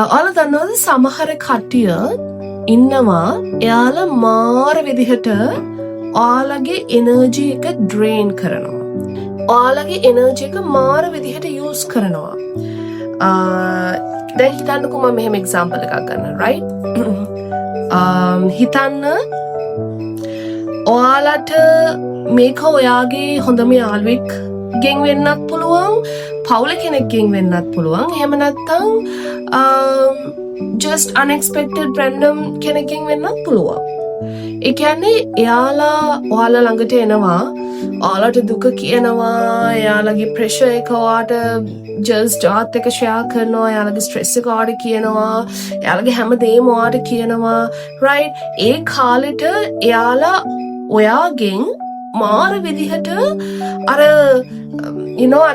ඔයාලා දන්නවද සමහර කට්ටිය ඉන්නවා එයාලා මාර විදිහට ඔයාලගේ එනර්ජි එක ඩ්‍රේන් කරනවා. ඔයාලගේ එනර්ජි එක මාර විදිහට යූස් කරනවා. දැන් හිතන්නකෝ මම මෙහෙම එක්සැම්පල් එකක් ගන්න right? හිතන්න ඔයාලට මේක ඔයාගේ හොඳම යාළුවෙක් ගෙන් වෙන්නත් පුළුවන්, පවුල කෙනෙක්ගෙන් වෙන්නත් පුළුවන්, එහෙම නැත්නම් just unexpected random කෙනෙක්ගෙන් වෙන්නත් පුළුවන්. ඒ කියන්නේ ඔයාලා ළඟට එනවා, ඔයාලට දුක කියනවා, එයාලගේ ප්‍රෙෂර් එක ඔයාට just ආත් එක ෂෙයා කරනවා, එයාලගේ ස්ට්‍රෙස් එක ඔයාට කියනවා, එයාලගේ හැමදේම ඔයාට කියනවා right? ඒ කාලෙට එයාලා ඔයාගෙන් මාර විදිහට අර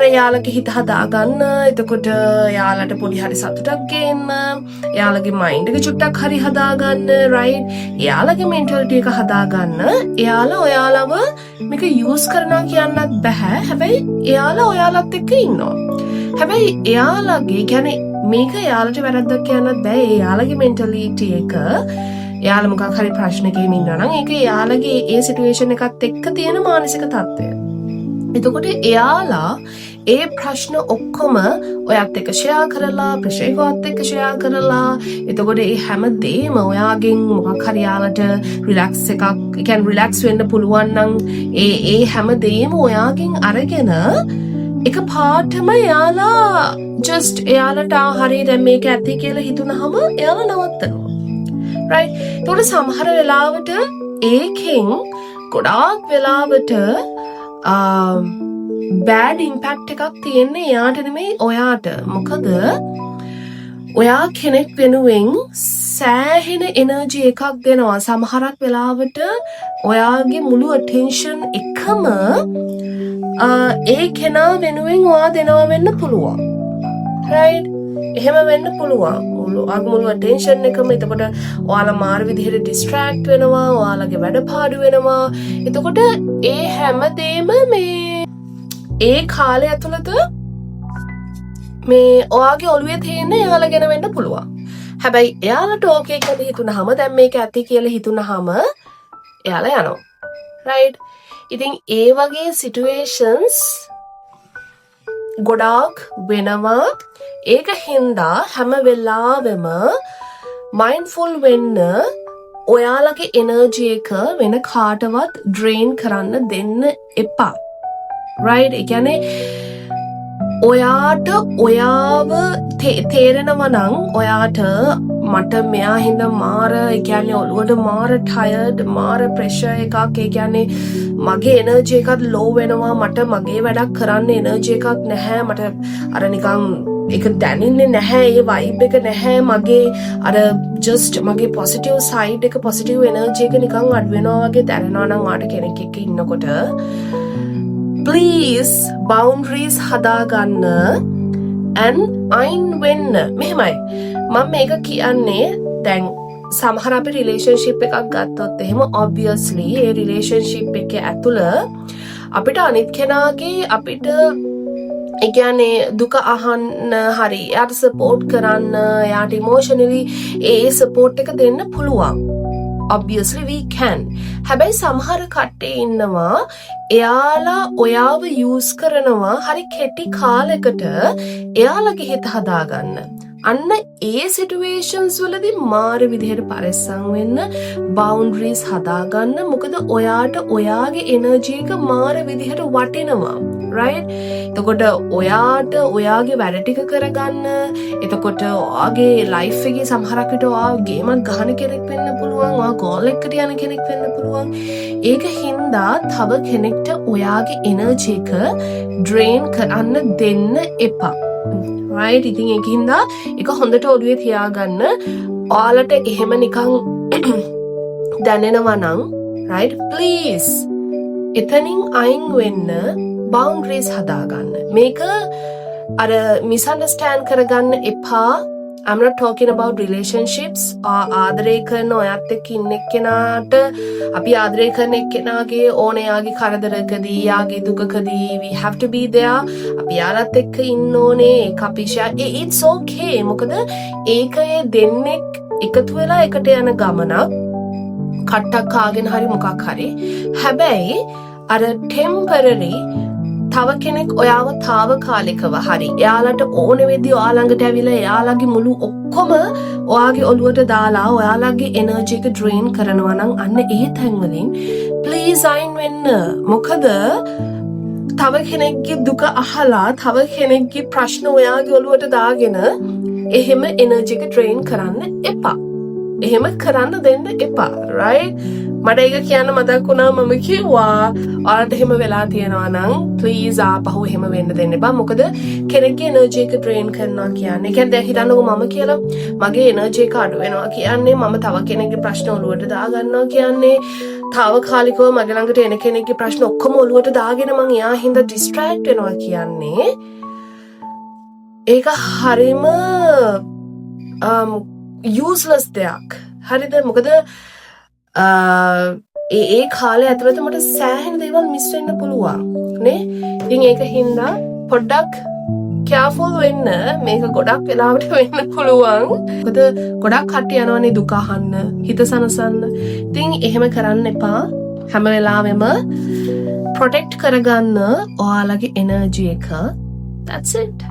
එයාලගේ හිත හදාගන්න, එතකොට එයාලට පොඩි හරි සතුටක් ගේන්න, එයාලගේ මයින්ඩ් එක චුට්ටක් හරි හදාගන්න right? එයාලගේ මෙන්ටැලිටි එක හදාගන්න එයාලා ඔයාලව මේක යූස් කරනවා කියන්නත් බෑ. හැබැයි එයාලා ඔයාලත් එක්ක ඉන්නවා. හැබැයි එයාලගේ කියන්නේ මේක එයාලට වැරද්දක් කියන්නත් බෑ. එයාලගේ මෙන්ටැලිටි එක එයාලා මොකක් හරි ප්‍රශ්නකෙම ඉන්නවා නම් ඒක එයාලගේ ඒ සිටුේෂන් එකත් එක්ක තියෙන මානසික තත්ත්වය. එතකොට එයාලා ඒ ප්‍රශ්න ඔක්කොම ඔයත් එක්ක ෂෙයා කරලා, ප්‍රශේකවත් එක්ක ෂෙයා කරලා, එතකොට ඒ හැමදේම ඔයාගෙන් මොකක් හරි යාලට රිලැක්ස් එකක්, ඒ කියන්නේ රිලැක්ස් වෙන්න පුළුවන් නම් ඒ හැමදේම ඔයාගෙන් අරගෙන එක පාටම එයාලා just එයාලට හරි දැන් මේක ඇති කියලා හිතුනහම එයාලා නවත්තනවා. right? එතකොට සමහර වෙලාවට ඒකෙන් ගොඩාක් වෙලාවට bad impact එකක් තියෙන්නේ එයාට නෙමෙයි ඔයාට. මොකද ඔයා කෙනෙක් වෙනුවෙන් සෑහෙන එනර්ජි එකක් දෙනවා. සමහරක් වෙලාවට ඔයාගේ මුළු attention එකම ඒ කෙනා වෙනුවෙන් ඔයා දෙනවා වෙන්න පුළුවන්. right? එහෙම වෙන්න පුළුවන්. මුළු attention එකම එතකොට ඔයාලා මාර විදිහට distract වෙනවා, ඔයාලගේ වැඩ පාඩු වෙනවා. එතකොට ඒ හැමදේම මේ ඒ කාලය ඇතුළත මේ ඔයාගේ ඔළුවේ තියෙන එයාලා ගැන වෙන්න පුළුවන්. හැබැයි එයාලට ඕකේ කියලා හිතුනහම, දැන් මේක ඇති කියලා හිතුනහම එයාලා යනවා. right? ඉතින් ඒ වගේ situations ගොඩාක් වෙනවා. ඒක හින්දා හැම වෙලාවෙම mindful වෙන්න, ඔයාලගේ එනර්ජි එක වෙන කාටවත් ඩ්‍රේන් කරන්න දෙන්න එපා. right? ඒ කියන්නේ ඔයාට ඔයාව තේරෙනවා නම් ඔයාට මට මෙයා හින්දා මාර, ඒ කියන්නේ ඔළුවට මාර ටයර්ඩ්, මාර ප්‍රෙෂර් එකක්, ඒ කියන්නේ මගේ එනර්ජි එකත් ලෝ වෙනවා, මට මගේ වැඩක් කරන්න එනර්ජි එකක් නැහැ, මට අර නිකන් ඒක දැනෙන්නේ නැහැ, ඒ වයිබ් එක නැහැ, මගේ අර just මගේ පොසිටිව් සයිඩ් එක, පොසිටිව් එනර්ජි එක නිකන් අඩු වෙනවා වගේ දැනෙනවා නම් ආට කෙනෙක් එක්ක ඉන්නකොට please boundaries හදාගන්න and අයින් වෙන්න. මෙහෙමයි මම මේක කියන්නේ. දැන් සමහර අපි රිලේෂන්ෂිප් එකක් ගත්තොත් එහෙම obviously ඒ රිලේෂන්ෂිප් එකේ ඇතුළ අපිට අනිත් කෙනාගේ අපිට ඒ කියන්නේ දුක අහන්න හරි එයාට සපෝට් කරන්න, එයාට ඉමෝෂනලි ඒ සපෝට් එක දෙන්න පුළුවන්. obviously we can. හැබැයි සමහර කට්ටිය ඉන්නවා එයාලා ඔයාව යූස් කරනවා හරි කෙටි කාලයකට එයාලගේ හිත හදාගන්න. අන්න ඒ සිටුේෂන්ස් වලදී මාර විදිහට පරිස්සම් වෙන්න, බවුන්ඩරිස් හදාගන්න. මොකද ඔයාට ඔයාගේ එනර්ජි එක මාර විදිහට වටිනවා. right? එතකොට ඔයාට ඔයාගේ වැඩ ටික කරගන්න, එතකොට ඔයාගේ ලයිෆ් එකේ සමහරක් විට ඔයා ගේමක් ගහන කෙනෙක් වෙන්න පුළුවන්, ඔයා ගෝල් එකකට යන කෙනෙක් වෙන්න පුළුවන්. ඒක හින්දා තව කෙනෙක්ට ඔයාගේ එනර්ජි එක ඩ්‍රේන් කරන්න දෙන්න එපා. right? ඉතින් ඒකින්ද ඒක හොඳට ඔළුවේ තියාගන්න. ඔයාලට එහෙම නිකන් දැනෙනවා නම් right? please එතනින් අයින් වෙන්න, boundaries හදාගන්න. මේක අර misunderstand කරගන්න එපා. I'm not talking about relationships. ආදරය කරන ඔයත් එක්ක ඉන්න එක්කෙනාට අපි ආදරය කරන එක්කෙනාගේ ඕන යාගේ කරදරකදී යාගේ දුකකදී we have to be there. අපි යාලත් එක්ක ඉන්න ඕනේ. ඒක අපි it's okay. මොකද ඒක දෙන්නෙක් එකතු වෙලා එකට යන ගමනක්. කට්ටක් කාගෙන හරි මොකක් හරි. හැබැයි අර temporary තව කෙනෙක් ඔයාව తాවකාලිකව හරි එයාලට ඕන වෙද්දි ඔයා ළඟට ඇවිල්ලා එයාලගේ මුළු ඔක්කොම ඔයාගේ ඔළුවට දාලා ඔයාලගේ එනර්ජි එක ඩ්‍රේන් කරනවා නම් අන්න ඒ තැන් වලින් ප්ලීස් අයින් වෙන්න. මොකද තව කෙනෙක්ගේ දුක අහලා තව කෙනෙක්ගේ ප්‍රශ්න ඔයාගේ ඔළුවට දාගෙන එහෙම එනර්ජි එක ඩ්‍රේන් කරන්න එපා. එහෙම කරන්න දෙන්න එපා. right? මට ඒක කියන්න මතක් වුණා මම කිව්වා ඔයාලට එහෙම වෙලා තියෙනවා නම් ප්ලීස් ආපහු එහෙම වෙන්න දෙන්න එපා. මොකද කෙනෙක්ගේ එනර්ජි එක ඩ්‍රේන් කරනවා කියන්නේ කියන්නේ දැන් හිතන්නකෝ මම කියලා මගේ එනර්ජි එක අඩු වෙනවා කියන්නේ මම තව කෙනෙක්ගේ ප්‍රශ්න ඔලුවට දා ගන්නවා කියන්නේ తాවකාලිකව මගේ ළඟට එන කෙනෙක්ගේ ප්‍රශ්න ඔක්කොම ඔලුවට දාගෙන මං එයා හින්දා ඩිස්ට්‍රැක්ට් වෙනවා කියන්නේ ඒක හරිම useless දෙයක්. හරිද? මොකද ඒ කාලේ ඇතුළත මට සෑහෙන දේවල් මිස් වෙන්න පුළුවන් නේ. ඉතින් ඒක හින්දා පොඩ්ඩක් careful වෙන්න. මේක ගොඩක් වෙලාවට වෙන්න පුළුවන්. මොකද ගොඩක් කට්ටිය යනවනේ දුක අහන්න, හිත සනසන්න. ඉතින් එහෙම කරන්න එපා. හැම වෙලාවෙම protect කරගන්න ඔයාලගේ energy එක. That's it.